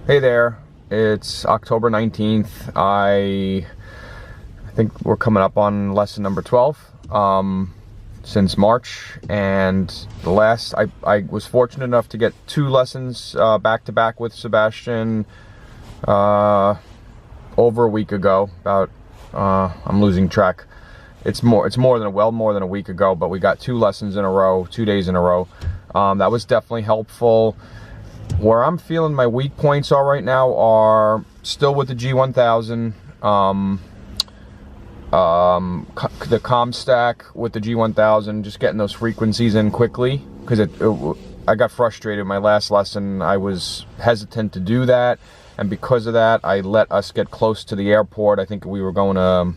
Hey there, it's October 19th. I think we're coming up on lesson number 12 since March, and the last, I was fortunate enough to get 2 lessons back to back with Sebastian over a week ago. About I'm losing track. It's more than a week ago, but we got 2 lessons in a row, 2 days in a row. That was definitely helpful. Where I'm feeling my weak points are right now are still with the G1000, the comm stack with the G1000, just getting those frequencies in quickly, because I got frustrated my last lesson. I was hesitant to do that, and because of that, I let us get close to the airport. I think we were going to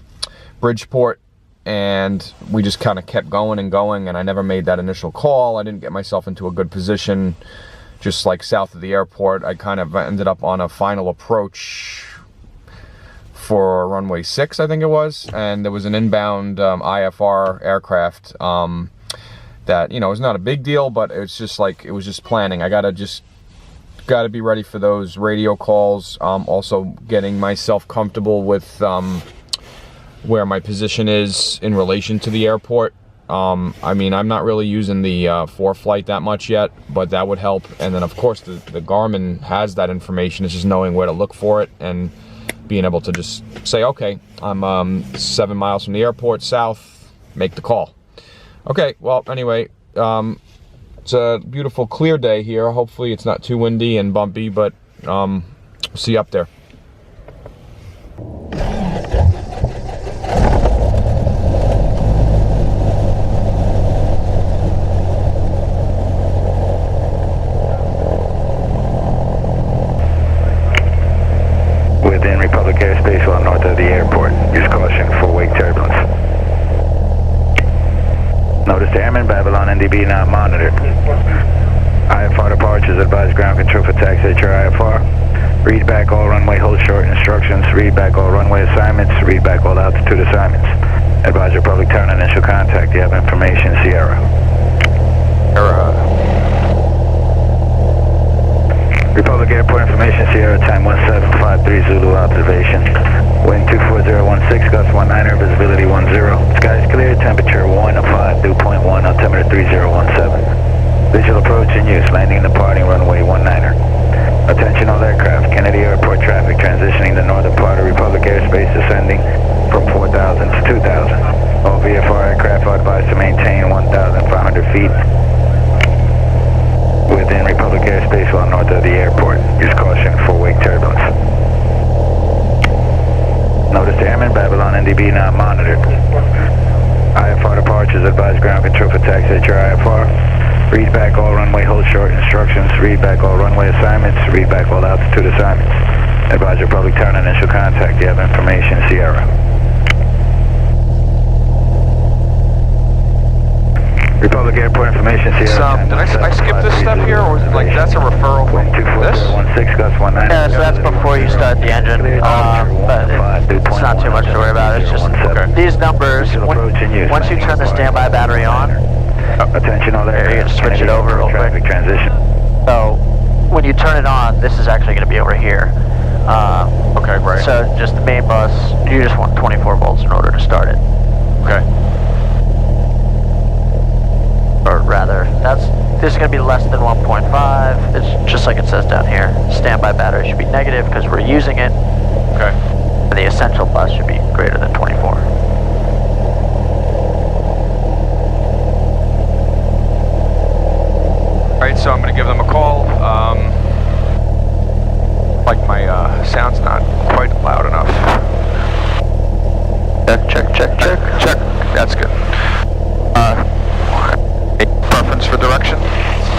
Bridgeport, and we just kind of kept going and going, and I never made that initial call. I didn't get myself into a good position. Just like south of the airport, I kind of ended up on a final approach for runway 6, I think it was, and there was an inbound IFR aircraft that, you know, was not a big deal, but it's just like, it was just planning. I gotta be ready for those radio calls. Also getting myself comfortable with where my position is in relation to the airport. I mean, I'm not really using the ForeFlight that much yet, but that would help. And then, of course, the Garmin has that information. It's just knowing where to look for it and being able to just say, okay, I'm 7 miles from the airport south, make the call. Okay, well, anyway, it's a beautiful, clear day here. Hopefully it's not too windy and bumpy, but see you up there. Airspace well north of the airport. Use caution for wake turbulence. Notice the airman, Babylon NDB not monitored. IFR departures, advise ground control for taxi at your IFR. Read back all runway hold short instructions. Read back all runway assignments. Read back all altitude assignments. Advise Republic Town initial contact. You have information, Sierra. Republic Airport information, Sierra, time 1753 Zulu observation. Wind 24016, gusts 19er, visibility 10. Skies clear, temperature 105, dew point 1, altimeter 3017. Visual approach in use, landing and departing runway 19er. Attention all aircraft, Kennedy Airport traffic transitioning the northern part of Republic airspace, descending from 4,000 to 2,000. All VFR aircraft are advised to maintain 1,500 feet within Republic airspace well north of the airport. Use caution for wake turbulence. Notice the airman, Babylon NDB not monitored. IFR departures, advise ground control for taxi at your IFR. Read back all runway hold short instructions. Read back all runway assignments. Read back all altitude assignments. Advise Republic Town initial contact. You have information, Sierra. Republic Airport information, Sierra. Did I skip this step here, or is it like that's a referral from this? Yeah, so that's before you start the engine, but it's not too much to worry about. It's just these numbers. Once you turn the standby battery on, attention all there. You're gonna switch it over real quick. Transition. So when you turn it on, this is actually going to be over here. Okay, great. So just the main bus, you just want 24 volts in order to start it. Okay. Or rather, this is going to be less than 1.5. It's just like it says down here. Standby battery should be negative because we're using it. Okay. And the essential bus should be greater than 24. Alright, so I'm going to give them a call. Like my sound's not quite loud enough. Check. That's good. Preference for direction?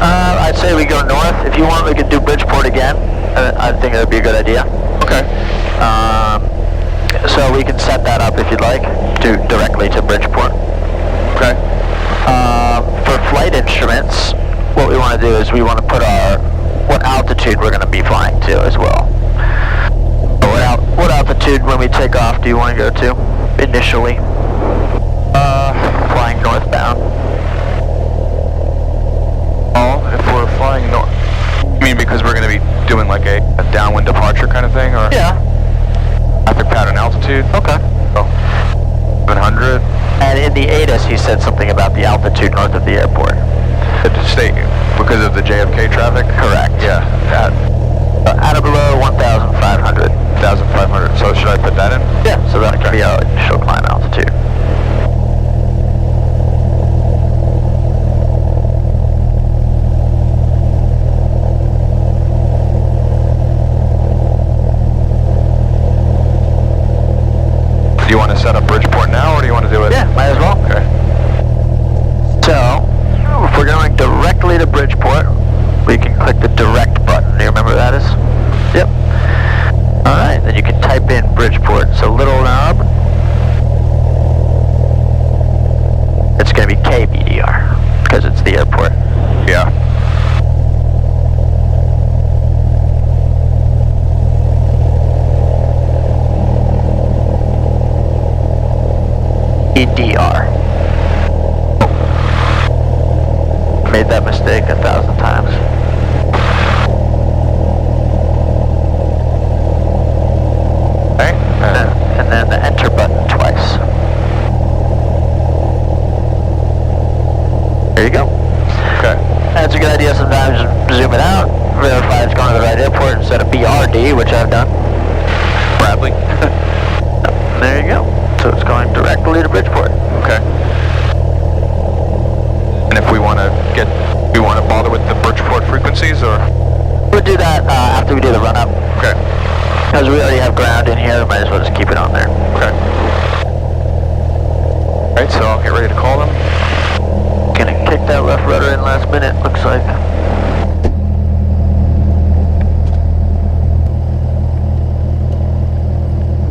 I'd say we go north. If you want, we could do Bridgeport again. I think that would be a good idea. Okay. So we can set that up if you'd like, directly to Bridgeport. Okay. For flight instruments, what we want to do is we want to put what altitude we're going to be flying to as well. What altitude when we take off do you want to go to initially? Flying northbound. If we're flying north, you mean because we're going to be doing like a downwind departure kind of thing, or Yeah. traffic pattern altitude. Okay. Oh, 700. And in the ATIS, he said something about the altitude north of the airport. State because of the JFK traffic. Correct. Yeah. At or below 1,500. 1,500. So should I put that in? Yeah. So that could be our initial climb altitude. Do you want to set up Bridgeport now, or do you want to do it? Yeah, might as well. Okay. So, if we're going directly to Bridgeport, we can click the direct button. Do you remember what that is? Yep. Alright, then you can type in Bridgeport. So Little Knob, it's going to be KBDR, because it's the airport. Yeah. EDR. Made that mistake 1,000 times. Okay. And then the enter button twice. There you go. Okay. That's a good idea sometimes, just zoom it out, verify it's going to the right airport instead of BRD, which I've done. Bradley. There you go. So it's going directly to Bridgeport. Okay. And if we want to bother with the Bridgeport frequencies, or? We'll do that after we do the run-up. Okay. Because we already have ground in here, we might as well just keep it on there. Okay. Alright, so I'll get ready to call them. Gonna kick that left rudder in last minute, looks like.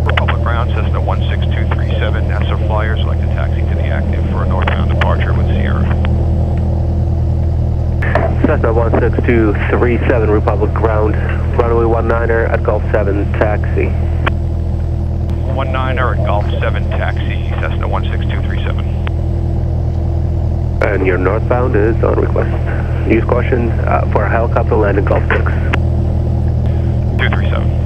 Republic Ground, Cessna 16237, NASA flyers would like to taxi to the active for a northbound departure with Sierra. Cessna 16237, Republic Ground, runway 19er at Gulf 7, taxi. 19er at Golf 7 taxi, Cessna 16237. And your northbound is on request. Use caution for a helicopter land in Gulf 6. 237.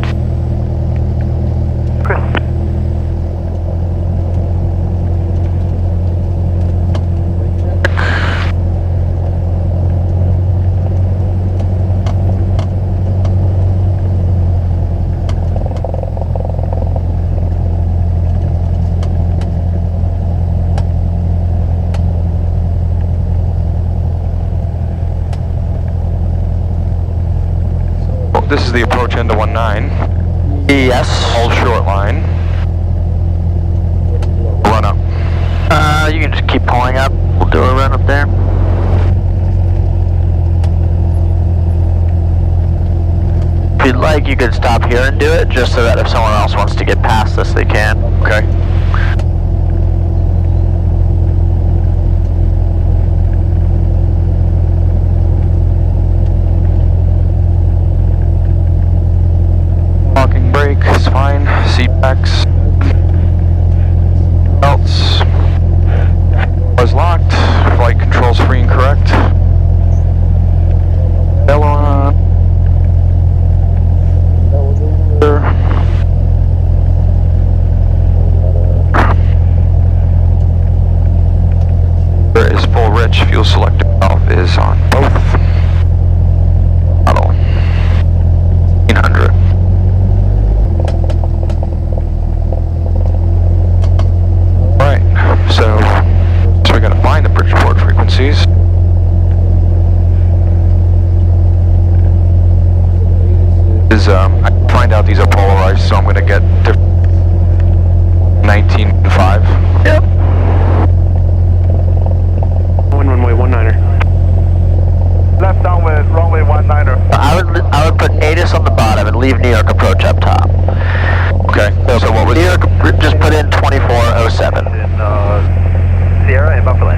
This is the approach into 19. Yes. Hold short line. Run up. You can just keep pulling up. We'll do a run up there. If you'd like, you could stop here and do it, just so that if someone else wants to get past us, they can. Okay. Parking brake is fine. Seat backs. Belts. Was locked. Flight control screen correct. Bell on. There is full rich. Fuel selector valve is on both. Model 1800. Alright, so we gotta find the Bridgeport frequencies. I can find out these are polarized, so I'm gonna get 19 and 5. Yep. Runway 19er. Left down with runway 19er. I would put ATIS on the bottom and leave New York approach up top. Okay, so what was New York, just put in 2407. In Sierra and Buffalo.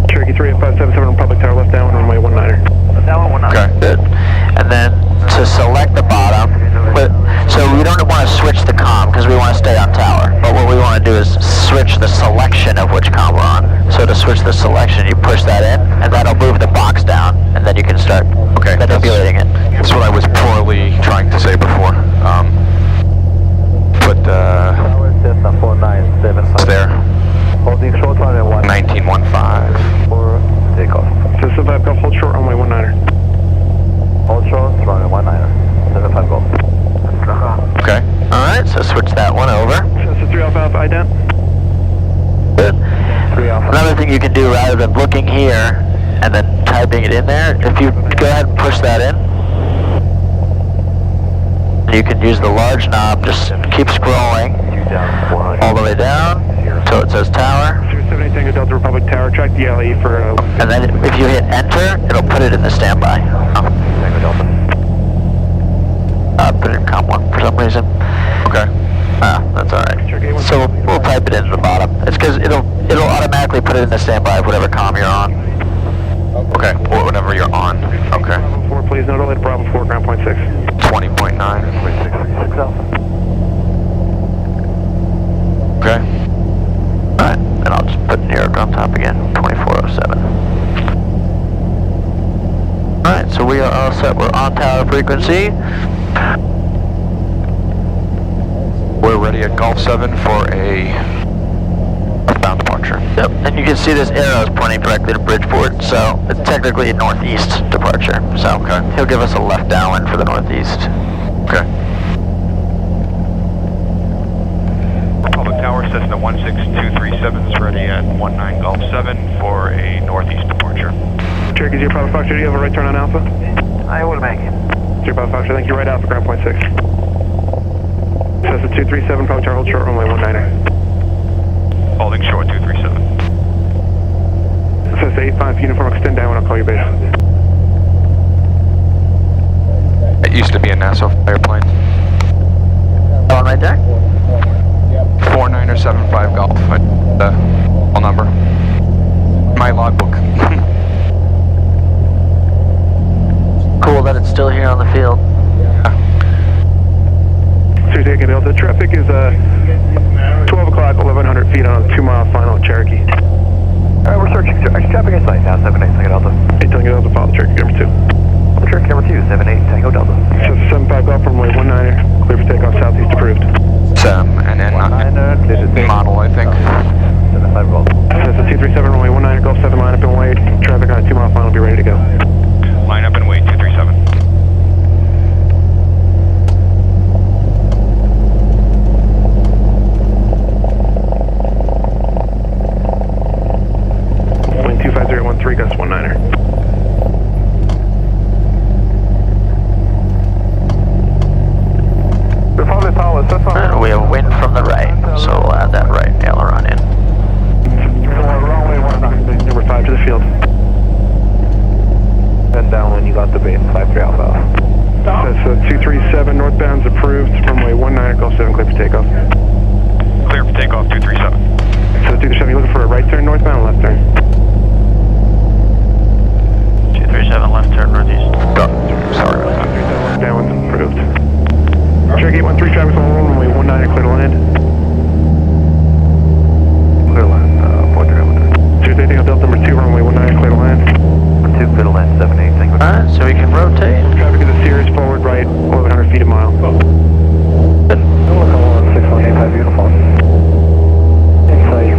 Cherokee 3577, Republic Tower, left down, runway 19er. That one, 19. Okay. Good. And then to select the bottom, so we don't want want to switch the comm because we want to stay on tower. But what we want to do is switch the selection of which comm we're on. So to switch the selection, you push that in, and that'll move the box down, and then you can start manipulating it. That's what I was poorly trying to say before. It's there. Holding short runway 1915. for takeoff. System 5 Golf, hold short runway 19er. Hold short, runway 19er. 75 Golf. Okay. Alright, so switch that one over. System 3 Alpha Alpha, ident. Good. 3 Alpha. Another thing you can do rather than looking here and then typing it in there, if you go ahead and push that in, you can use the large knob, just keep scrolling all the way down until it says tower. 078 Tango Delta Republic Tower, track the LE for... And then if you hit enter, it'll put it in the standby. Tango Delta. Put it in COM 1 for some reason. Okay. That's alright. So we'll type it into the bottom. It's because it'll automatically put it in the standby of whatever COM you're on. Okay. Or whatever you're on. Okay. Bravo 4, please note all at Bravo 4, ground point 6. 20.9. 6 Alpha. Okay. Alright, and I'll just put New York on top again, 2407. Alright, so we are all set. We're on tower frequency. We're ready at Golf 7 for a northbound departure. Yep, and you can see this arrow is pointing directly to Bridgeport, so it's technically a northeast departure. So he'll give us a left downwind for the northeast. Okay. Republic Tower, Cessna 16237 is ready at 19 Golf 7 for a northeast departure. Cherokee 0 Bravo Foxtrot, do you have a right turn on Alpha? I will make it. 0 Bravo Foxtrot, thank you, right Alpha, ground point 6. Cessna 237, Bravo Tower, hold short runway 19er. Holding short 237. Cessna 85, uniform extend down when I'll call you base. It used to be a NASA airplane. On right there? 4975 Golf. The all number. My logbook. Cool that it's still here on the field. So taking Delta, traffic is 12 o'clock, 1100 feet on a 2-mile final at Cherokee. Alright, we're searching. Traffic in sight now, 78 Tango Delta. 8 Tango Delta, follow Cherokee number 2. Cherokee number 2, 78 Tango Delta. Cessna 75 Golf, runway 19er, clear for takeoff, southeast approved. And then model, I think. 75 Golf. Cessna 237, runway 19er, Golf 7, line up and wait. Traffic on a 2-mile final, be ready to go. Line up and wait 237. Wind 25013, gust 19er. Republic Tower, Cessna. We have wind from the right, so we'll add that right aileron in. Runway 19. Number 5 to the field. Bend down when you got the base, 53 Alpha. Cessna 237, northbound's approved, runway 19er, Golf 7, clear for takeoff. Clear for takeoff 237. So 237, you looking for a right turn northbound or left turn? 237 left turn northeast. Sorry about that. 237 downwind's approved. Cherokee 813, traffic's on runway 19er, clear to land. Clear land, 43 Tuesday, Tango Delta number 2, runway 19er, clear to land. 2 clear to land, 78 Tango Delta. Alright, so we can rotate. Traffic is a series forward right, 1100 feet a mile. Good. 6185 uniform. Inside.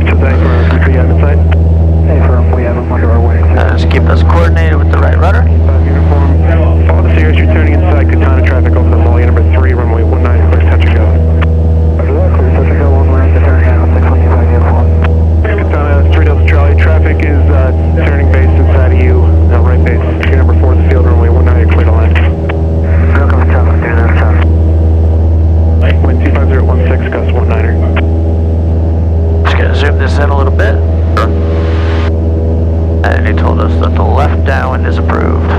So thank you for the have inside. Hey firm, we have them under our wing. Just keep us coordinated with the right rudder. 5 uniform. Follow the series, you're turning inside Katana traffic over the Molly, number 3, runway 19er, clear touch and go. Roger that, clear touch and go, 1 land to turn now, 625 uniform. Katana 3 Delta Charlie, traffic is turning base inside of you, right base, you're number 4 the field, runway 19er, clear to land. Welcome to Tower, 207. Wind 25016, gust 19er. Just gonna zoom this in a little bit. And he told us that the left downwind is approved.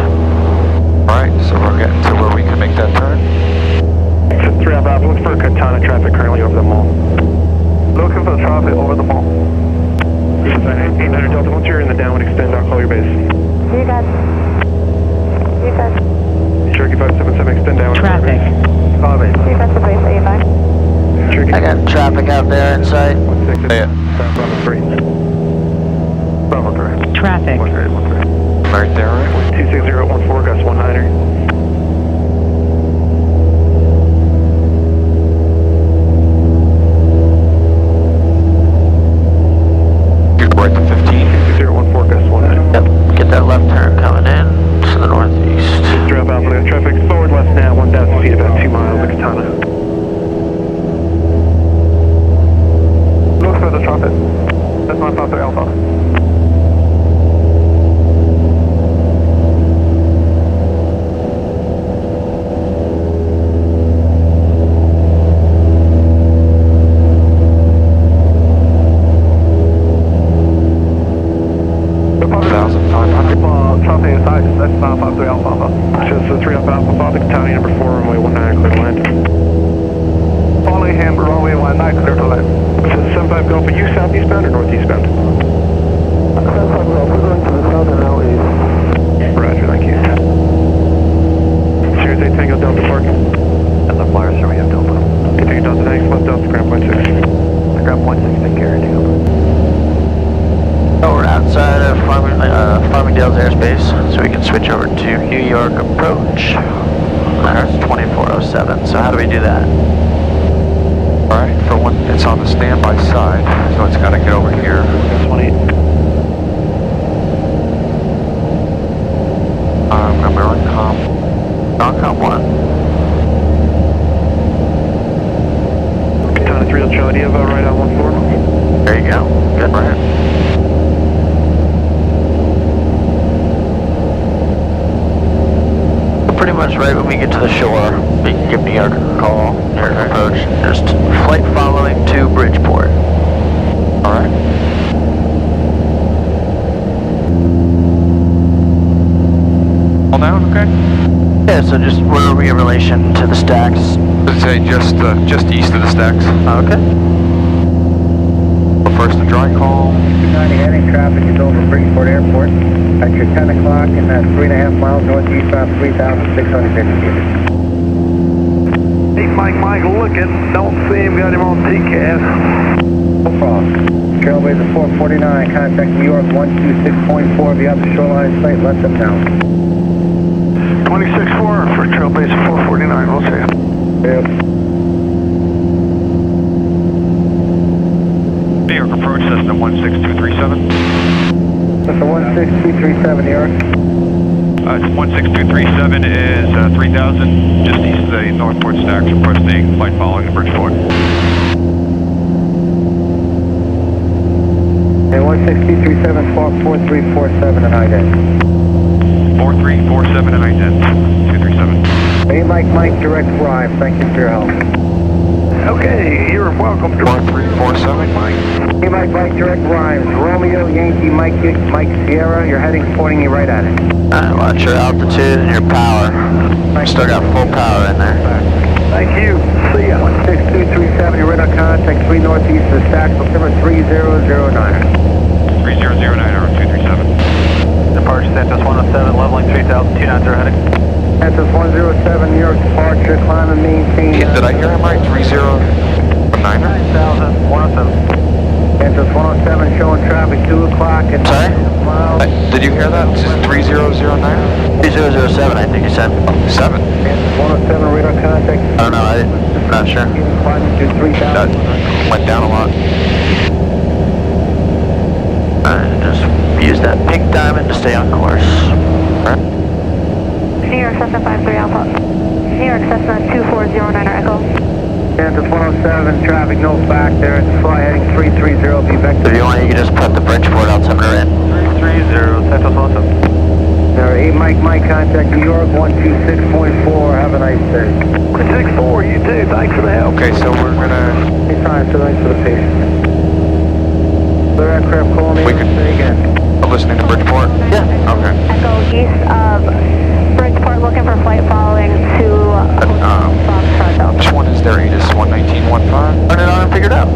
Alright, so we're getting to where we can make that turn. 3 Alpha, look for Katana traffic currently over the mall. Looking for the traffic over the mall. 800 Delta, once you're in the downwind extend, I'll call your base. You got it. Cherokee 577, extend downwind. Traffic. Call base, And traffic out there in sight. Yeah. Bravo 3. Bravo 3. Traffic. 13. Right there, right? 26014, gust 19er. Right to 15. 26014, gust 19er. Yep, get that left turn coming in to the northeast. Just drop out for the traffic. Forward left now, 1,000 feet, about 2 miles of Katana. Look for the traffic. That's my Papa Alpha. Traffic is ISIS, that's 953 Alpha Alpha. Just 3 Alpha Alpha, Father County number 4, runway 19, clear to land. Following Hamburg, runway 19, clear to land. Just 75 Golf, are you southeastbound or northeastbound? 75 Golf, we're going to the southern now east. Roger, thank you. Sirius 8 Tango Delta Park. And the flyer, sir, we have Delta. Tango Delta, thanks, left Delta, ground point 6. Ground point 6, take care, Tango. Oh, we're outside of Farmingdale's airspace, so we can switch over to New York approach. That's 2407, so how do we do that? Alright, for one, it's on the standby side, so it's got to get over here. 28. We're on COM. Non-com 1. Katana 3 Charlie, do you have a right on 14? There you go. Good. Right. Pretty much right when we get to the shore, we can give New York a call, New York approach. Just flight following to Bridgeport. Alright. All down, okay? Yeah, so just where are we in relation to the stacks? Let's say just east of the stacks. Okay. First the dry call. 290 heading traffic is over Bridgeport Airport at your 10 o'clock and that's 3.5 miles northeast about 3,650 feet. Hey, Mike, looking. Don't see him, got him on TCAS. No problem. Trailblazer 449, contact New York 126.4, be out the shoreline site, let them know. 26-4 for Trailblazer 449, we'll see you. Yep. New York approach, Cessna 16237. That's a 16237, New York. 16237 is 3000, just east of the Northport stacks, requesting flight following the Bridgeport. And 16237, squawk 4347 and ident. 4347 and ident, 237. Hey, Mike, direct drive, thank you for your help. Okay, you're welcome to 4347. Hey, Mike, direct drive, Romeo, Yankee, Mike Sierra, your heading's pointing you right at it. Alright, watch your altitude and your power. Still got full power in there. Thank you. See ya. 16237, you're right on contact 3 northeast of the stack, September 3009. 3009, 237. Departure Santos 107, leveling 3000, 290 heading. Santos 107, New York departure, climb and maintain. Did I hear him right? 3009er? 9000, 107. Santos 107 showing traffic 2 o'clock and Sorry? miles. Did you hear that? It's 3009er? 3007, I think you said. 7. Santos 107 radar contact. I don't know, I'm not sure. Climbing to 3000. That went down a lot. Just use that pink diamond to stay on course. New York Cessna 53 Alpha. New York Cessna 2409 Echo. Santos 107 traffic, no back there. It's fly heading 330, be vector. If you want, you can just put the Bridgeport altimeter in. 330, Santos 107. All right, Mike, contact New York 126.4. Have a nice day. 164, you too. Thanks for the help. Okay, so we're gonna... Anytime, so thanks for the patience. Clear aircraft calling me. We could- Say again. listening to Bridgeport? Yeah. Okay. Echo east of Bridgeport, looking for flight following to Foxtrot Delta. Which one is their ATIS? 119.15? Turn it on and figure it out.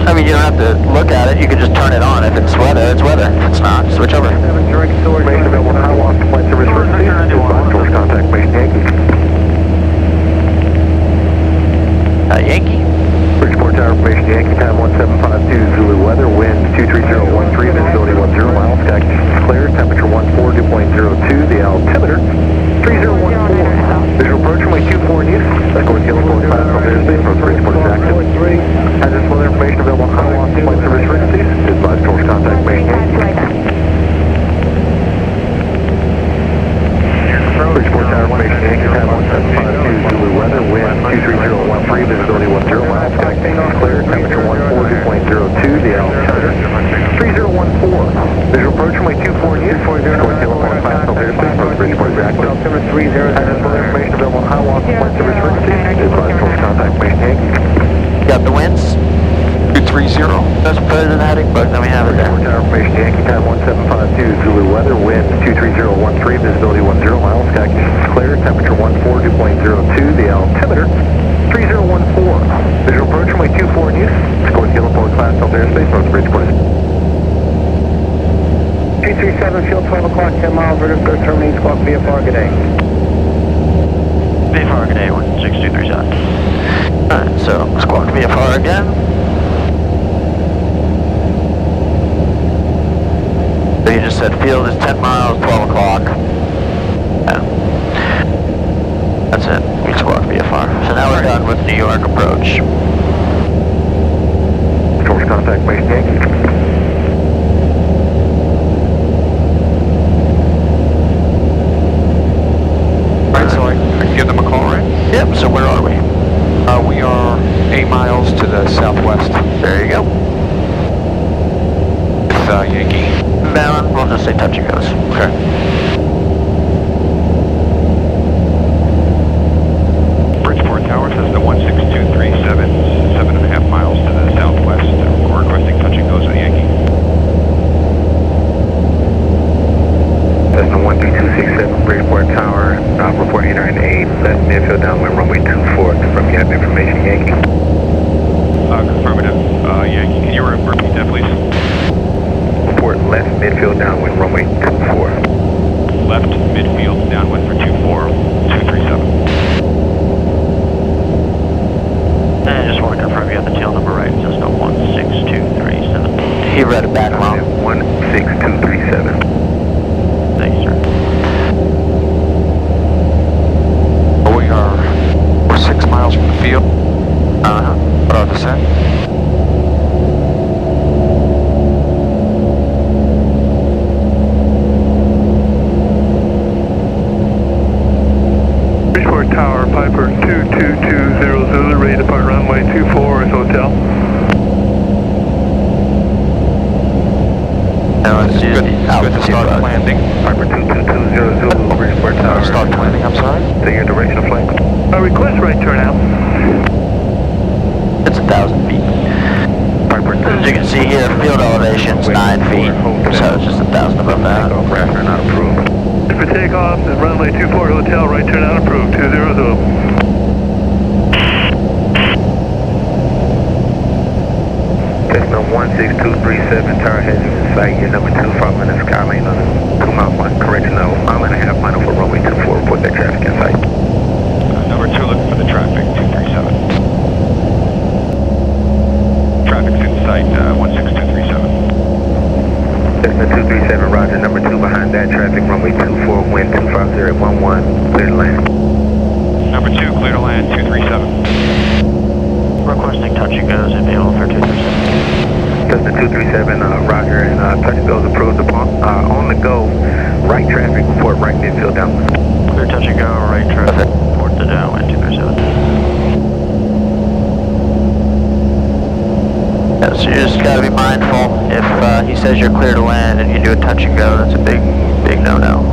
I mean, you don't have to look at it. You can just turn it on. If it's weather, it's weather. If it's not, switch over. 7 direct storage. Remain available how long? Flight service for Source contact me. Yankee. Bridgeport Tower available high walk, point service frequency. Advise close contact, main Yankee. Got the winds? 230. Let's put it in the heading book, then we have it there. Tower information, Yankee time 1752, Zulu weather, wind 23013, visibility 10 miles, sky conditions clear, temperature 14, dew point 02, the altimeter 3014. Visual approach runway 24 in use, score Gillespie class Delta airspace, north Bridgeport. 237, field 12 o'clock, 10 miles, ready to terminate squawk via FRG day. VFR day 16237. Alright, so squawk VFR again. So you just said field is 10 miles, 12 o'clock. Yeah. That's it. We squawk VFR. So now we're done with New York approach. Close contact, main Yankee. Right, so I can give them a call, right? Yep, so where are we? We are 8 miles to the southwest. There you go. With Yankee. Balin, we'll just say touch and goes. Okay. Bridgeport Tower says the 16237, 7.5 miles to the southwest. We're requesting touch and goes with Yankee. Cessna 13267, Bridgeport Tower, report entering 8, left midfield downwind runway 24, confirm you have information, Yankee. Affirmative, Yankee. Can you repeat that, please? Report left midfield downwind runway 24. Left midfield downwind for 24237. And I just want to confirm you have the tail number right. It says no 16237. He read it back wrong. 16237. Thank you, sir. We're 6 miles from the field. Uh-huh. What are the set? Bridgeport Tower, Piper 2220 Zulu, ready to depart runway 24 is hotel. Now let's use Good, the good to altitude start button. landing. Piper 2220 Zulu, Bridgeport Tower. Start landing, I'm sorry. To your direction of flight. Request right turnout. It's 1,000 feet. Piper As you can see here, field elevation's 9 feet, so it's just 1,000 above that. Raptor not approved. For takeoff and runway 24 hotel, right turnout approved, 200. Cessna 16237, tower heading in sight, your number 2, following the Skylane on a 2 mile final, correction of 1.5 final for runway 24, report that traffic in sight. Number 2 looking for the traffic, 237. Traffic's in sight, 16237. Cessna 237, roger, number 2 behind that traffic, runway 24, wind 250 at 11, clear to land. Number 2, clear to land, 237. Requesting touch and goes available for 237. Cessna 237, roger, and touch and goes approved upon, on the go, right traffic, report right midfield downwind. Clear touch and go, right traffic, port to downwind 237. Yeah, so you just gotta be mindful, if he says you're clear to land and you do a touch and go, that's a big no-no.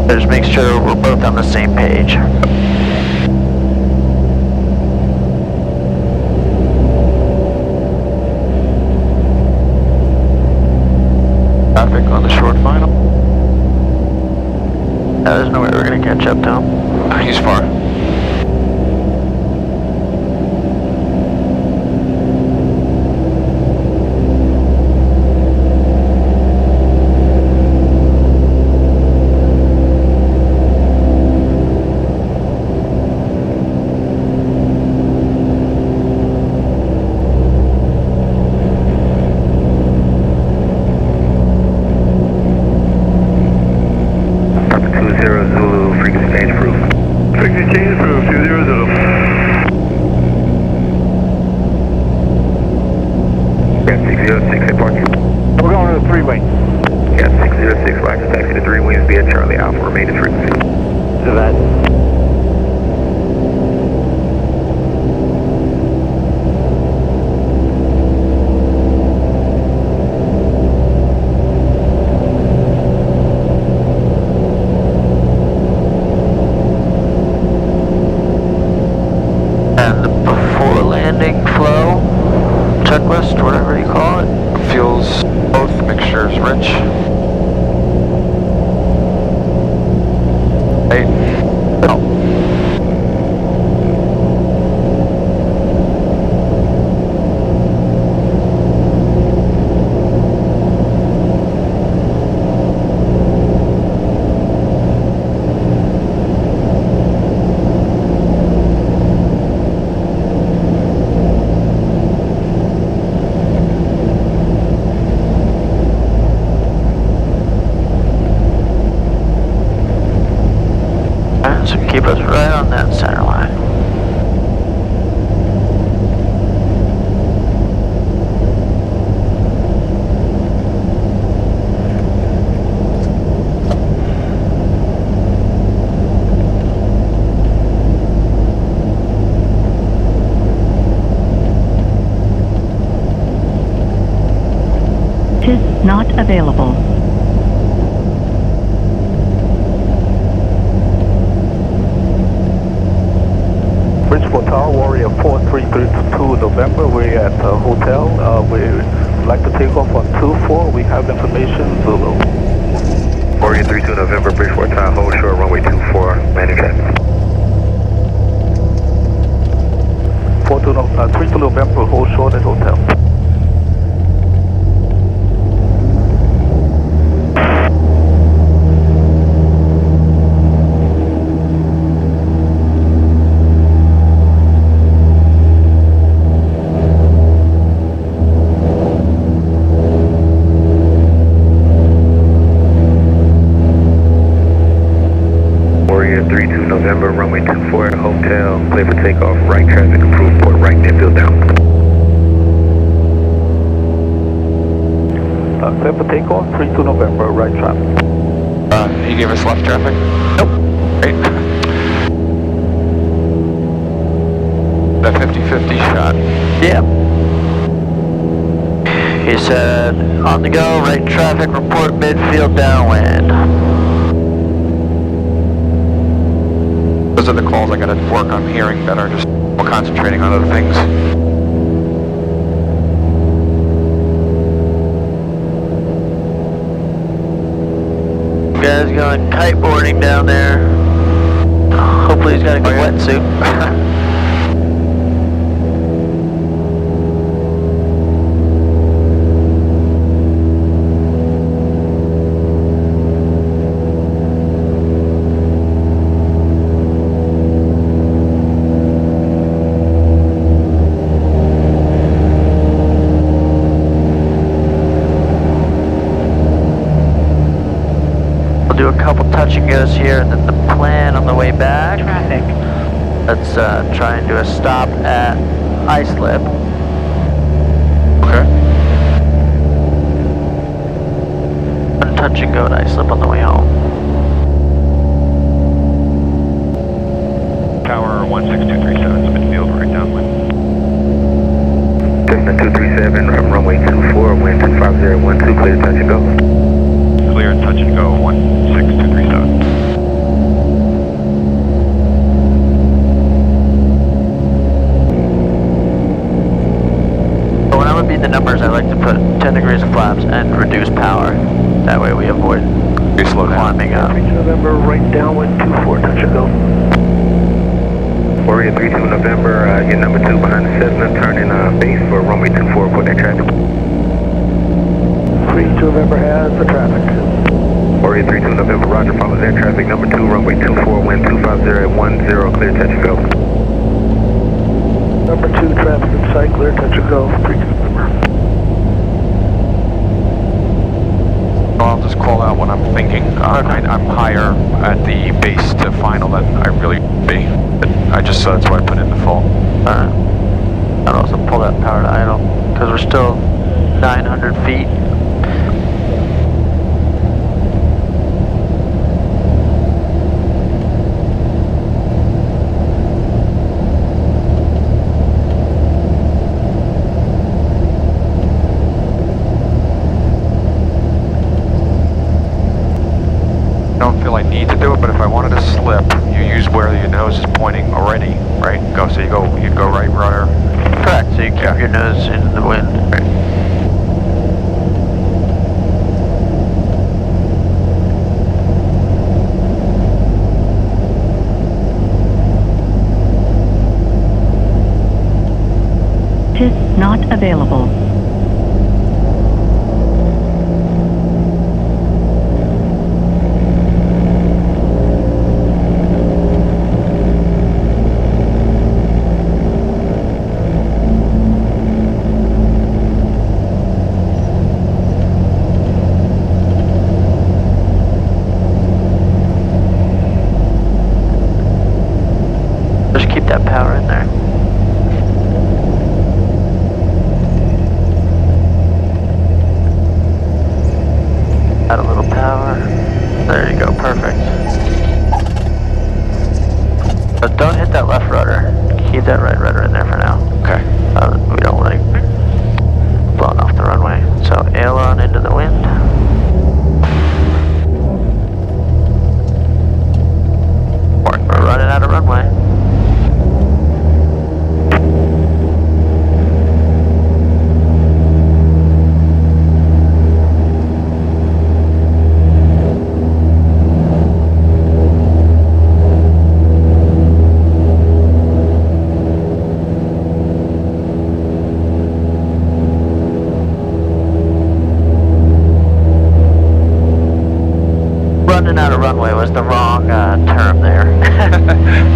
So just make sure we're both on the same page. Traffic on the short final. There's no way we're gonna catch up to him. He's far. Papa 20 Zulu, frequency change approved. Frequency Hey. Oh. So keep us right on that center line. ATIS not available. Bridgeport Tower, Warrior 4332 November. We're at the hotel. We'd like to take off on 24. We have information, Zulu. Warrior 32 November, Bridgeport Tower, hold short, runway 24, landing traffic. 32 November, hold short at hotel. Warrior 32 November, runway 24 at hotel, clear for takeoff, right traffic, approved port right, midfield down. Clear for takeoff, 32 November, right traffic. He gave us left traffic? Nope. Great. That 50-50 shot. Yep. He said, on the go, right traffic, report midfield downwind. Those are the calls I gotta work on hearing better, just concentrating on other things. Guy's going kiteboarding down there. Hopefully he's got a good wetsuit. Do a couple touch and goes here, and then the plan on the way back. Traffic. Let's try and do a stop at Islip. Okay. And touch and go at Islip on the way home. Tower 16237 is midfield, right downwind. Cessna 237, runway 24, wind 25012, clear touch and go. Clear touch and go 16237. But when I would beat the numbers, I like to put 10 degrees of flaps and reduce power. That way we avoid climbing up. 32 November, right downwind, 24, touch and go. Warrior 32 November, you're number 2 behind the Cessna, turning base for runway 24, put that traffic. 32 November has the traffic. Warrior 32 November, roger, follows air traffic, number 2, runway 24, wind 250 at 10, clear touch and go. Number 2, traffic in sight, clear touch and go, 32 November. I'll just call out what I'm thinking. I'm higher at the base to final than I really be. But that's why I put in the full. Alright. I'd also pull that power to idle, because we're still 900 feet. I don't feel I need to do it, but if I wanted to slip, you use where your nose is pointing already, right? You'd go right rudder. Correct, so you keep your nose in the wind. Right. not available. Just keep that power in there. Add a little power. There you go, perfect. But don't hit that left rudder. Keep that right rudder in there for now. Okay. We don't like blowing off the runway. So aileron into the wind. We're running out of runway. Running out of runway was the wrong term there.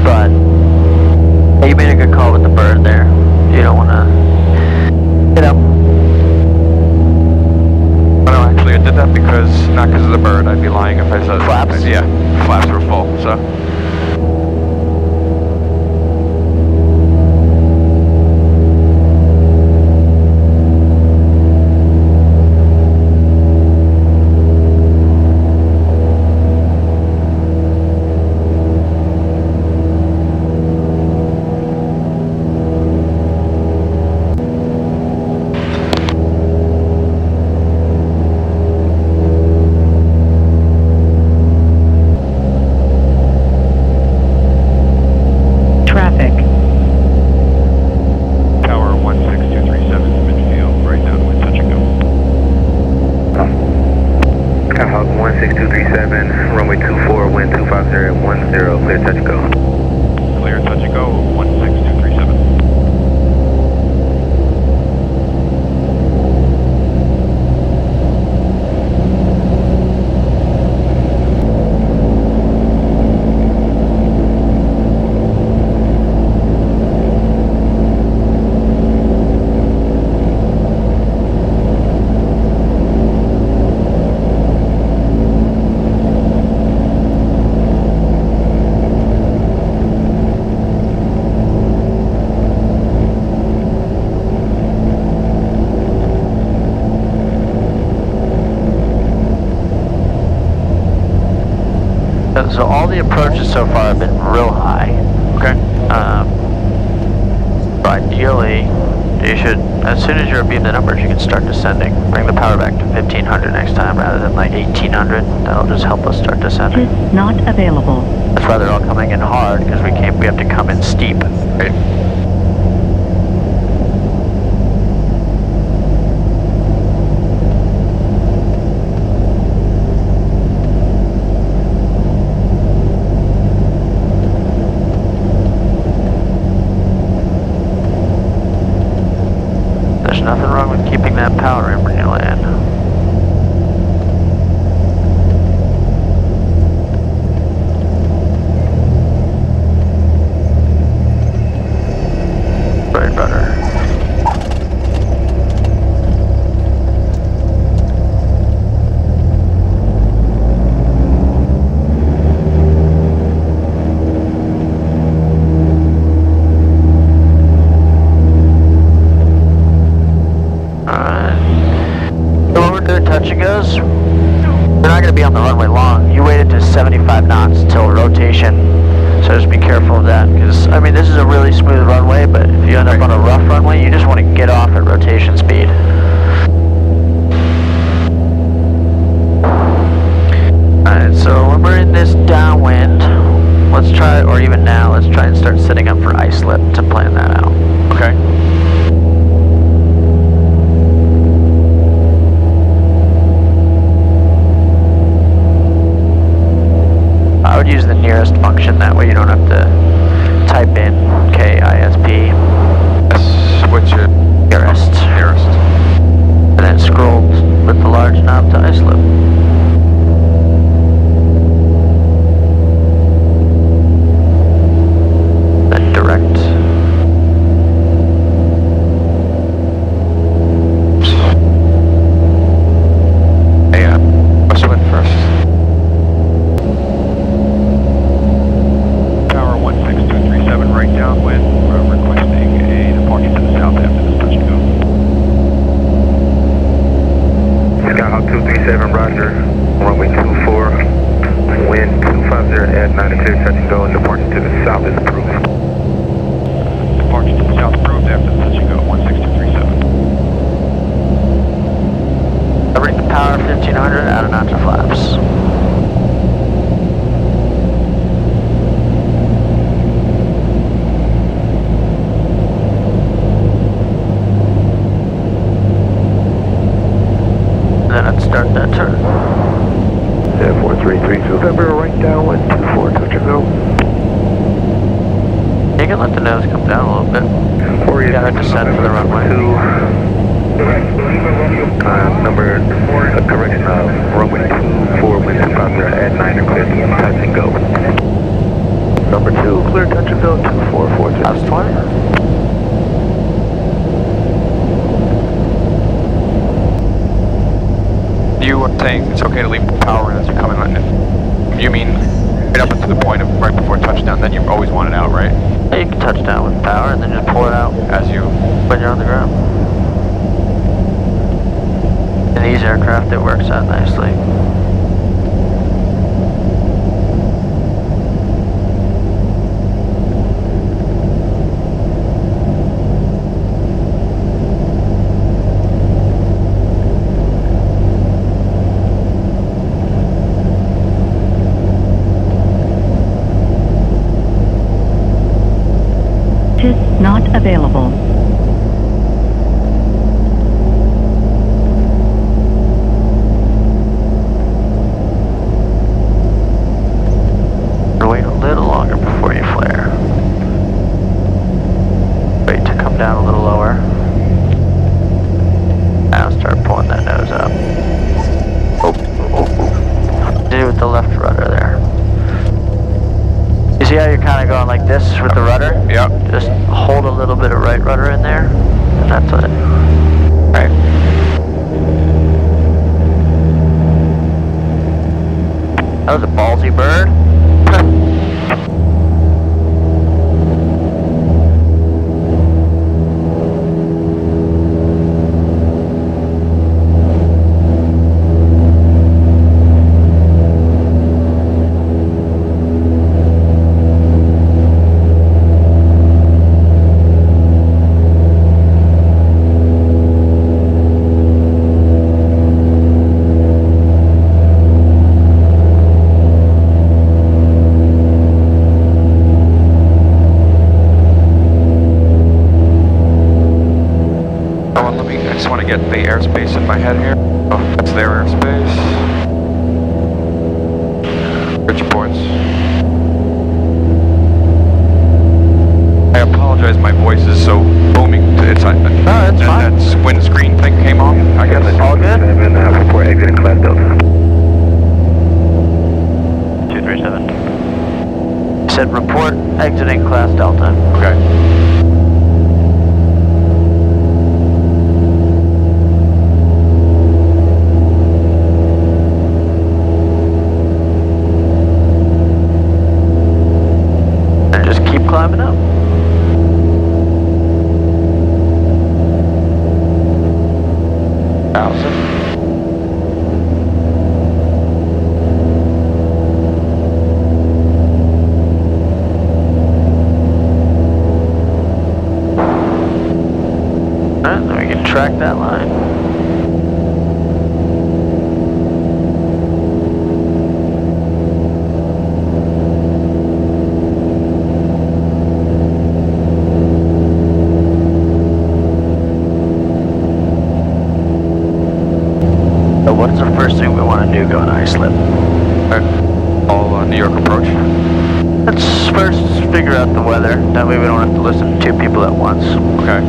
But hey, you made a good call with the bird there. You don't want to, No, actually, I did that because, not because of the bird. I'd be lying if I said Flaps? Yeah, flaps were full, so. Traffic. Tower 16237 midfield, right downwind, touch and go. Hawk 16237, runway 24, wind 25010, clear touch and go. Clear, touch and go, 16237. So all the approaches so far have been real high. Okay. But ideally, you should, as soon as you're beating the numbers, you can start descending. Bring the power back to 1500 next time rather than like 1800. That'll just help us start descending. Is not available. That's why they're all coming in hard, because we have to come in steep. Right. There's nothing wrong with keeping that power in when you land. Right rudder. Touch and goes. They're not going to be on the runway long. You waited to 75 knots until rotation, so just be careful of that. Because I mean, this is a really smooth runway, but if you end up on a rough runway, you just want to get off at rotation speed. Alright, so when we're in this downwind, let's try, or even now, let's try and start setting up for ice slip to plan that out. Okay. I would use the nearest function, that way you don't have to type in KISP. Switch it. KRS. touch and go, and departure to the south is approved. Departure to the south approved after the touch and go, 16237. Bring the power 1500 out of notch flaps. Then I'd start that turn. 4332 November, right downwind, 24, touch and go. You can let the nose come down a little bit. You gotta descend for the runway. Correction, runway 24, wind southbound at 9 clear, touch and go. Number 2, clear touch and go, 2443. Hobbs 20. You were saying it's okay to leave the power in as you're coming on. You mean right up to the point of right before touchdown, then you always want it out, right? Yeah, you can touch down with power and then just pull it out As you... when you're on the ground. In these aircraft, it works out nicely. ATIS not available. Wait a little longer before you flare. Wait to come down a little lower. Now start pulling that nose up. Do with the left rudder there. You see how you're kind of going like this with the rudder? Yeah. Just hold a little bit of right rudder in there, and that's it. Right. That was a ballsy bird. Get the airspace in my head here. Oh, that's their airspace. Bridge ports. I apologize, my voice is so booming. It's No, it's fine. That windscreen thing came on, I guess. All good? Report exiting class Delta. 237. You said report exiting class Delta. Okay. Climbing up. Alright, then we can track that line. What's the first thing we want to do going islip? All New York approach. Let's first figure out the weather. That way we don't have to listen to two people at once. Okay.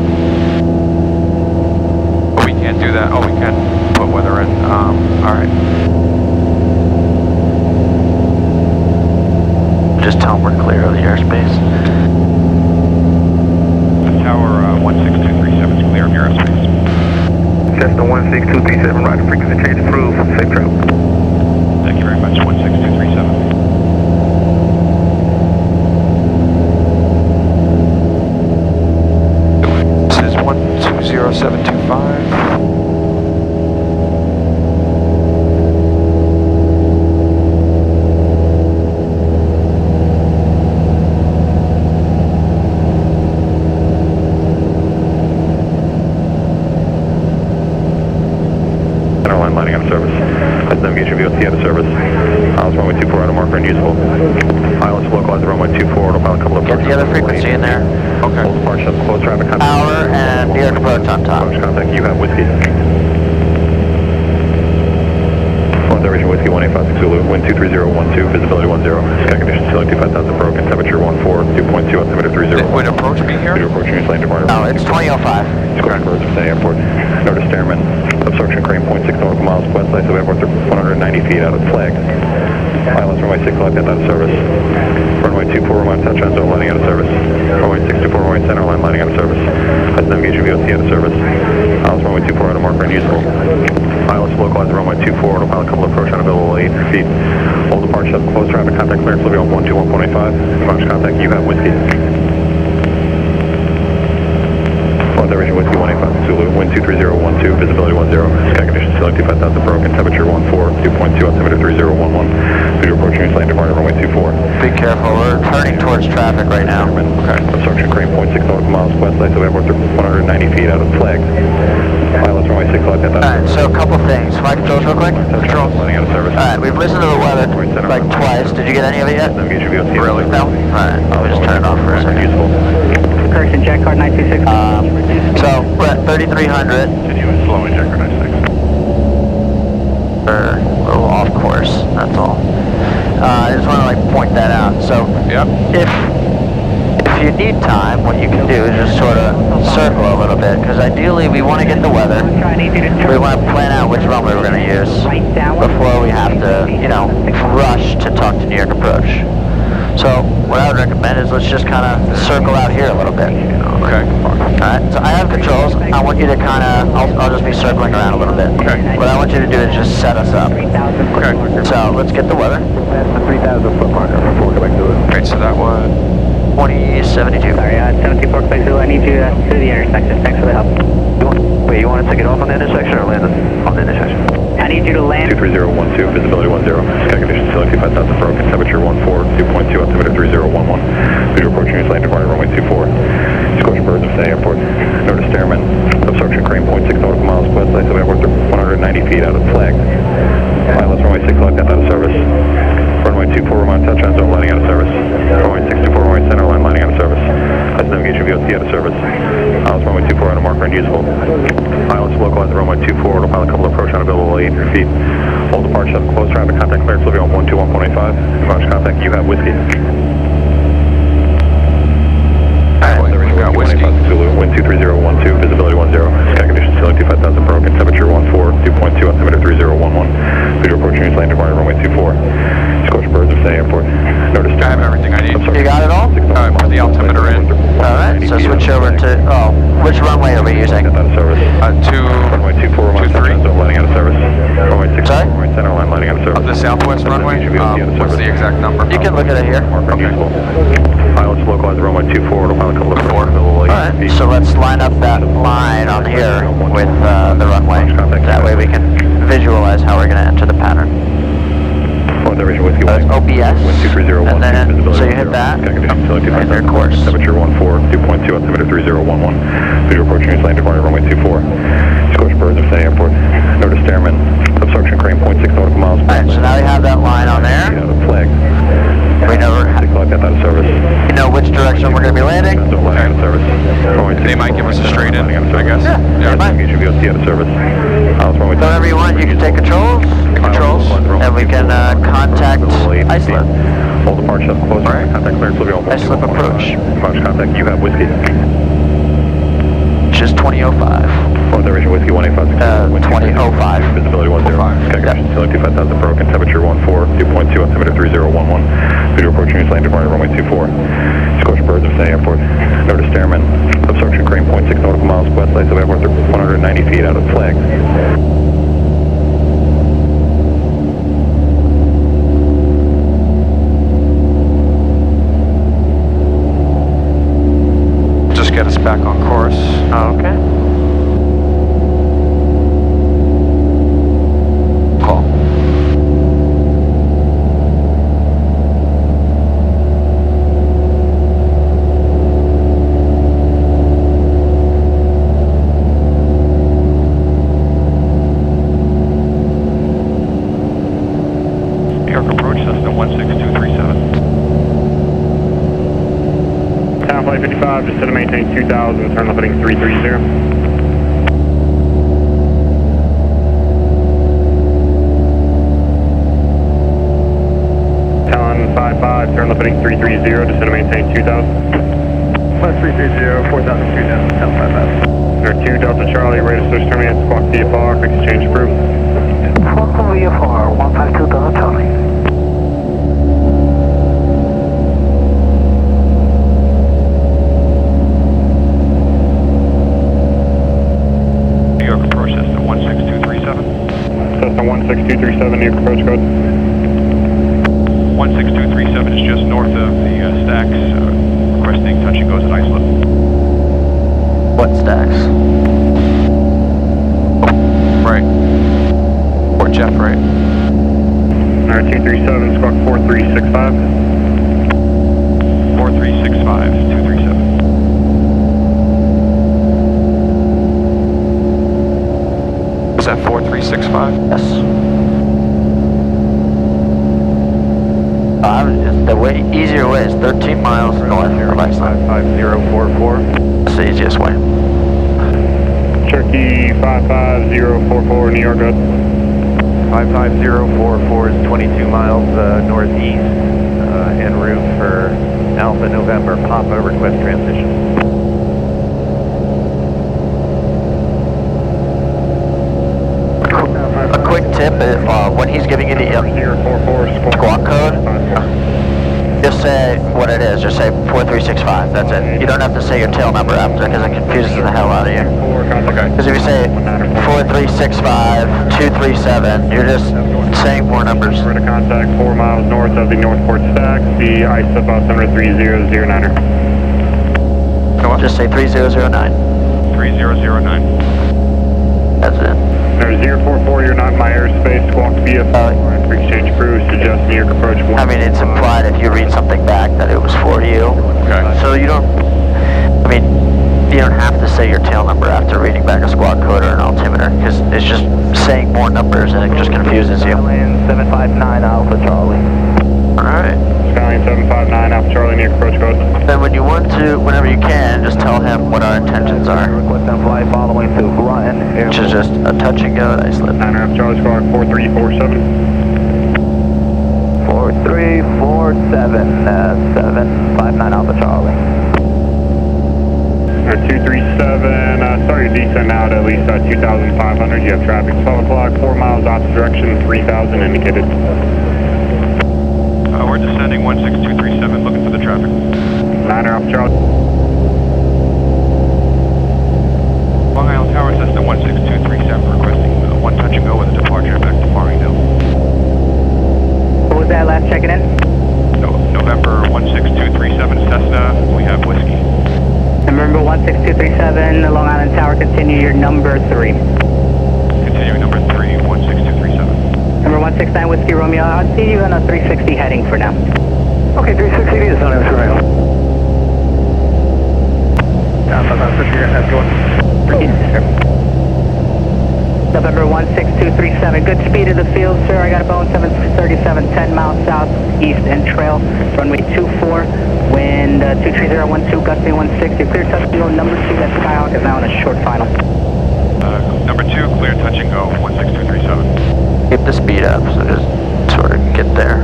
Oh, we can't do that. Oh, we can put weather in. Alright. Just tell them we're clear of the airspace. Tower 16237 is clear of your airspace. Cessna 16237, right, frequency change approved, safe travel. Thank you very much, 16237. This is 120725. runway 24, autopilot, couple of Get the other frequency in there. Okay. Hold departure, close traffic contact. Hour and New York approach on top. Approach contact, you have whiskey. Reservation whiskey 1856 Zulu, wind 23012, visibility 10, sky conditions select 25,000 broken, temperature 14, 2.2, altimeter 30. Would approach be here? Video approaching your landing departure. No, it's 2005. Square birds of City Airport. Notice Stairman, obstruction crane 0.6 nautical miles west side of airport, 190 feet out of flag. ILS runway 6 left out of service. Runway 24 remote touchdown zone lining out of service. Runway 624 runway center line lining out of service. That's navigation VOC out of service. ILS runway 24 out of marker unusable. ILS localized runway 24 autopilot couple approach on available 8 feet. Hold departure, close traffic contact clearance, Libya 121.85. Approach contact, you have whiskey. Reservation whiskey 1856 Zulu, wind 23012, visibility 10, sky conditions select 25,000 broken, temperature 14, 2.2, altimeter 3011. Video approaching your landing departure runway 24. Be careful, we're turning towards traffic right now. Okay. Obstruction crane 0.6 nautical miles west side of airport, 190 feet out of flag. ILS runway 6 left out. Alright, so a couple things. Flight controls real quick. Controls lining out of service. Alright, we've listened to the weather like twice. Did you get any of it yet? Navigation VOC. Really? No? Alright, let me just turn it off for a second. Useful. Correction, check card 926. So, we're at 3,300. Continuing slow and check card 96. We're a little off course, that's all. I just want to point that out. So, Yep. if you need time, what you can do is just sort of circle a little bit, because ideally we want to get the weather. We want to plan out which runway we're going to use before we have to, rush to talk to New York approach. So what I would recommend is let's just kind of circle out here a little bit. Okay. Alright, so I have controls. I want you to kind of, I'll just be circling around a little bit. Okay. What I want you to do is just set us up. Okay. So let's get the weather. That's the 3,000 foot marker before we go back to it. Great, so that was 2072. Sorry, 74 Quebec Zulu, I need you through the intersection. Thanks for the help. Wait, you want to take it off on the intersection or land on the intersection? I need you to land. 23012, visibility 10, sky conditions select 25,000 broken, temperature 14, 2.2, altimeter 3011. Video approaching your landing departure runway 24. Scorching birds of City Airport. Notice Stairman, obstruction crane 0.6 nautical miles west side of airport, 190 feet out of flag. ILS runway 6 left out of service. Runway 24 remote touchdown zone lining out of service. Runway 624 runway center line lining out of service. That's navigation VOC out of service. ILS runway 24 out of marker unusable. ILS localized runway 24 autopilot couple approach unavailable 800 feet. Hold departure, close traffic contact clearance, Libya 121.85. Approach contact, you have whiskey. we got whiskey. Zulu, wind 23012, visibility 10, sky conditions select 25,000 broken, temperature 14, 2.2, altimeter 3011. Video approaching your landing departure runway 24. Scorch birds of City Airport. Notice I have everything I need. You got it all? Alright, put the altimeter in. Alright, so switch over to, which runway are we using? Out of service. Runway 24 remote touchdown zone lining out of service. Runway 6 Sorry? runway center line lining out of service. The southwest runway? What's the exact number? You can look at it here. Okay. ILS localized runway 24 autopilot couple of 4. Alright, so let's line up that line on here with the runway. That way we can visualize how we're going to enter the pattern. Reservation whiskey OBS, wind 23012, and then, visibility so you hit 10, that, sky conditions select and 25,000 their course. temperature 14, 2.2, altimeter 3011. Video approaching your landing departure runway 24. Scorch birds of City Airport. Notice Stairman, obstruction crane 0.6 nautical miles. Alright, so now we have that line on there. Out of flag. We know, out of service. you know which direction we're going to be landing. Out of service. They might give us a straight in, I guess. Yeah, fine. You should be able to see out of service. So whenever you want, you can take controls, and we can contact Iceland. Hold departure, close contact clearance, Libya Iceland approach. Approach contact, you have whiskey. Which is 2005. Reservation whiskey 1856. 2005. Visibility 10. Sky conditions select 25,000 broken, temperature 14, 2.2, altimeter 3011. Video approaching your landing departure runway 24. Scorch birds of City Airport. Notice Stairman, obstruction crane 0.6 nautical miles west side of airport, 190 feet out of flag. Just get us back on course. Okay. Call. New York approach, Cessna 16237. Ground Flight 55, descend and maintain 2000, turn left heading 330. Talon 55, turn left heading 330, descend and maintain 2000. Plus 330, 4000, 2000, Talon 55. Air 2 Delta Charlie, radar switch terminate, squawk VFR, exchange approved. Squawk VFR, 152 Delta Charlie. New York approach Cessna 16237. Cessna 16237, New York approach code. 16237 is just north of the stacks, requesting touch and goes at Islip. What stacks? Right. Or Jeff, right? Air 237, squawk 4365. 4365, 237. Is that 4365? Yes. The easier way is 13 miles north of Iceland. 55044. That's the easiest way. Cherokee 55044, New York, good. 55044 is 22 miles northeast, en route for Alpha November Papa request transition. A quick tip, when he's giving you the squawk code, just say what it is. Just say 4365. That's it. You don't have to say your tail number after because it confuses the hell out of you. Because if you say 4365, 237, you're just saying more numbers. We're to contact 4 miles north of the Northport Stacks, the ISA bus number 3009er. Just say 3009. 3009. That's it. There's 044, you're not in my airspace, squawk VFR, for exchange approved, suggest New York approach 1. I mean, it's implied if you read something back that it was for you. Okay. So you don't have to say your tail number after reading back a squawk code or an altimeter, because it's just saying more numbers and it just confuses you. Skyline 759 Alpha Charlie. Alright. Skyline 759 Alpha Charlie, New York approach code. Then when you want to, whenever you can, just tell him what our intentions are. Request on flight following to Groton. Which is just a touch and go at Islip. 9 Alpha Charlie, squawk 4347. 4347, 759 Alpha Charlie. 237, sorry to descend out at least 2,500. You have traffic 12 o'clock, 4 miles opposite direction, 3,000 indicated. We're descending 16237, looking for the traffic. 9 Alpha Charlie. Long Island Tower, Cessna 16237, requesting one touch and go with a departure back to Farmingdale. What was that last checking in? November 16237 Cessna, we have whiskey. Remember 16237, Long Island Tower, continue your number 3. Continuing number 3, 16237. Number 169 Whiskey Romeo, I'll see you on a 360 heading for now. Okay, 360 is on Romeo. November 16237, good speed of the field, sir. I got a Boeing 737, 10 miles southeast and trail, runway 24, wind 23012, gusty 160, clear touch and go. Number 2, that Skyhawk is now in a short final. Number 2, clear touch and go, 16237. Keep the speed up, so just sort of get there.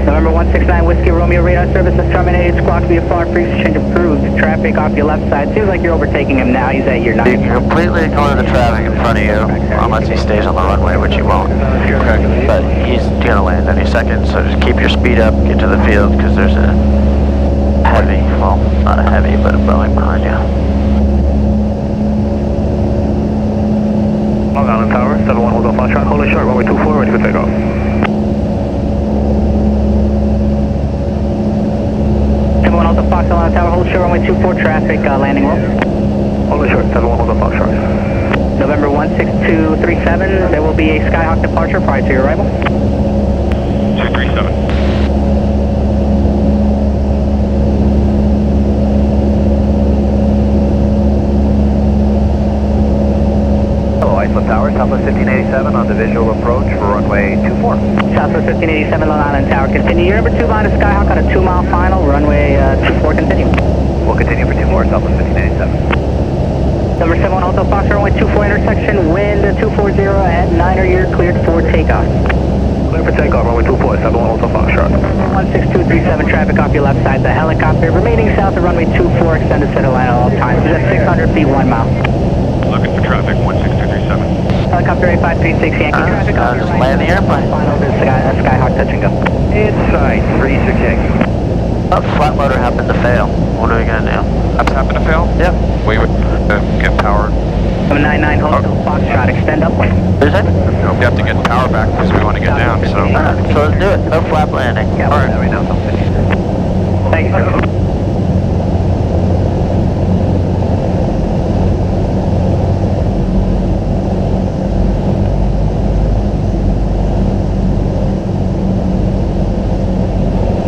November 169 Whiskey Romeo, radar service is terminated, squawk VFR, pre-exchange approved, traffic off your left side. Seems like you're overtaking him now, he's at your 9. You can completely ignore the traffic in front of you, unless he stays on the runway, which he won't. Okay. But he's gonna land any second, so just keep your speed up, get to the field, because there's a heavy, well, not a heavy, but a Boeing behind you. Long Island Tower, 71 hold off flash rock, hold it short, runway 24, ready for takeoff. Delta Fox, Long Island Tower, hold short, runway 24, traffic, landing roll. Hold it short, 71 hold off flash rock. November 16237, there will be a Skyhawk departure prior to your arrival. 237. Hello, Iceland Tower, Southwest 1587 on the visual approach for runway 24. Southwest 1587, Long Island Tower, continue your number 2 line of Skyhawk on a 2-mile final, runway 24, continue. We'll continue for 2 more, Southwest 1587. Number 71 Alto Fox, runway 24 intersection, wind 240 at 9er, you're cleared for takeoff. Clear for takeoff, runway 24, 71 Alto Fox, sharp. 16237, traffic off your left side, the helicopter, remaining south of runway 24, extended center line at all times. Is at 600 feet, 1 mile. Looking for traffic, 16237. Helicopter 8536 Yankee, traffic off your just right. land the airplane. Final is Skyhawk touch and go. Inside, 36 Yankee. Oh, flat motor happened to fail. What are we gonna do? That's happened to fail? Yep. We would get power. 799 Hotel Foxtrot, extend upwind. Is it? We have to get power back because we want to get down, so. Alright, so let's do it. No flap landing. Yeah, All right. Right now, Southwest 1587. Thank you, sir.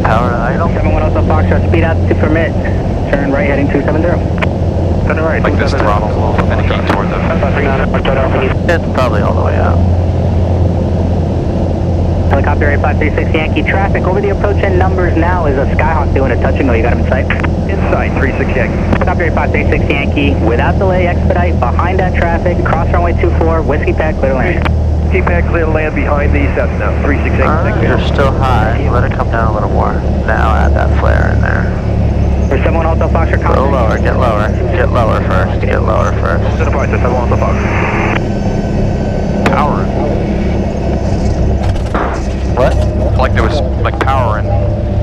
Power to idle. 71 Hotel Foxtrot, speed out to permit. Turn right heading 270. Turn right, Like this throttle's a little finicky toward the. It's probably all the way out. Helicopter 8536 Yankee, traffic over the approach end numbers now is a Skyhawk doing a touch and go. You got him in sight? Inside, 36 Yankee. Helicopter 8536 Yankee, without delay, expedite, behind that traffic, cross runway 24, whiskey pad, clear to land. T-pad clear to land behind the Cessna, 36 Yankee. You're still high. Let it come down a little more. Now add that flare in there. For 71 Hotel Foxtrot, Go lower, get lower. Get lower first. Get lower first. To the point, 71 Alto Fox. Power. What? Like there was like power and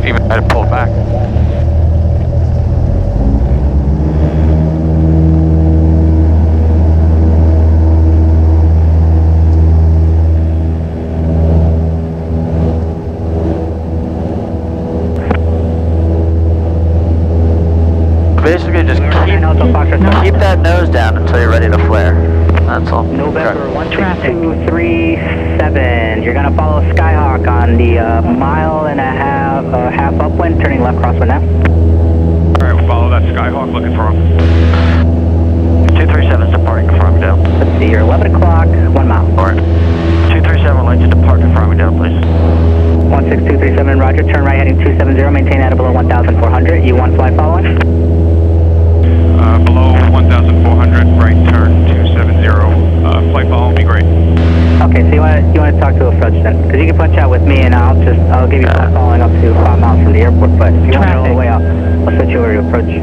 even had it pulled back. Basically just keep that nose down until you're ready to flare. That's all. November 16237. You're gonna follow Skyhawk on the mile and a half upwind, turning left crosswind now. Alright, we'll follow that Skyhawk, looking for him. 237 is departing from Farmingdale. Let's see, you're 11 o'clock, 1 mile. Alright. 237 would like to depart to Farmingdale, please. 16237, roger, turn right heading 270, maintain that below 1,400. U1 fly following. Below 1,400, right turn 270. Flight follow will be great. Okay, so you want to talk to a FRG then? Because you can punch out with me and I'll give you flight following up to 5 miles from the airport, but if you want to go all the way up, I'll switch you over to approach.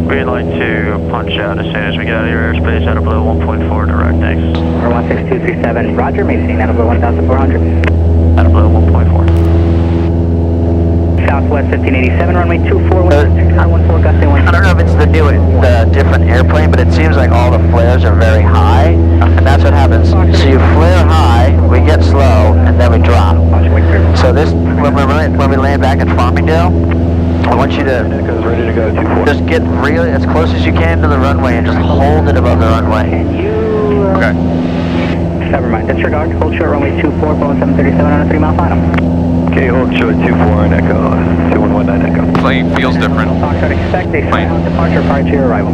We'd like to punch out as soon as we get out of your airspace at a below 1.4 direct, thanks. Or 16237, roger, maintain that below 1,400. At a below 1.4. Southwest 1587, runway 24, wind 14, gusting 1. I don't know if it's the different airplane, but it seems like all the flares are very high, and that's what happens. So you flare high, we get slow, and then we drop. So this, when we land back at Farmingdale, I want you to Ready to go, 24. just get really as close as you can to the runway and just hold it above the runway. Okay. Never mind, disregard, hold short runway 24, Boeing 737 on a 3-mile final. Okay, hold short 24 and Echo, 2119 Echo. Plane feels different. Foxtrot, expect a silent departure prior to your arrival.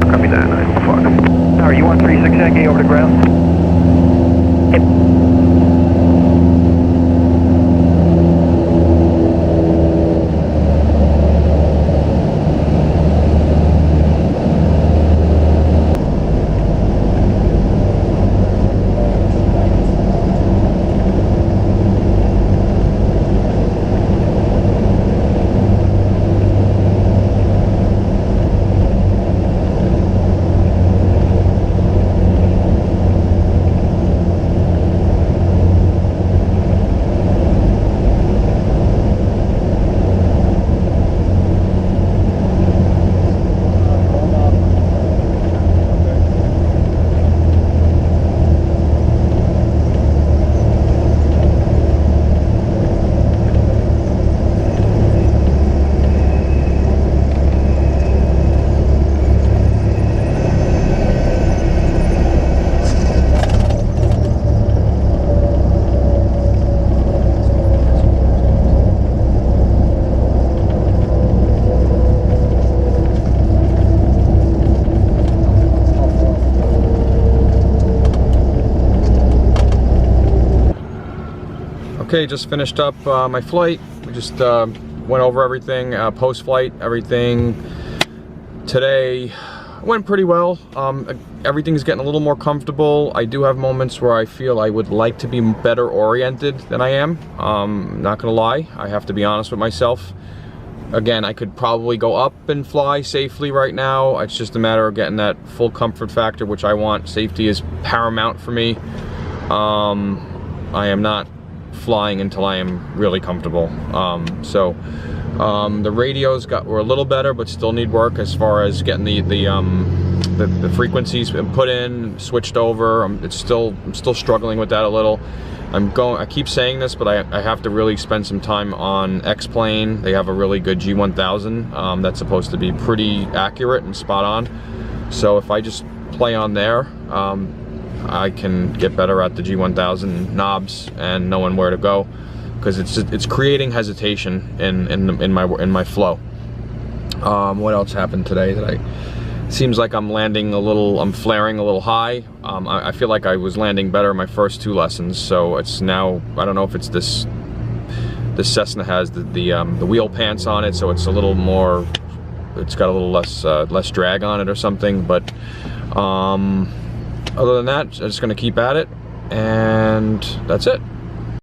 Copy that, 945. Are you on 36 Yankee over to ground? Yep. Okay, just finished up my flight. We just went over everything, post-flight, everything today went pretty well. Everything's getting a little more comfortable. I do have moments where I feel I would like to be better oriented than I am. Not gonna lie, I have to be honest with myself. Again, I could probably go up and fly safely right now. It's just a matter of getting that full comfort factor, which I want. Safety is paramount for me. I am not flying until I am really comfortable. The radios were a little better, but still need work as far as getting the frequencies put in, switched over. I'm still struggling with that a little. I keep saying this, but I have to really spend some time on X-Plane. They have a really good G1000 that's supposed to be pretty accurate and spot on. So if I just play on there, I can get better at the G1000 knobs and knowing where to go, because it's creating hesitation in my flow. What else happened today? Seems like I'm landing I'm flaring a little high. I feel like I was landing better in my first 2 lessons, so it's now, I don't know if it's this Cessna has the wheel pants on it, so it's a little more, it's got a little less drag on it or something, but other than that, I'm just gonna keep at it, and that's it.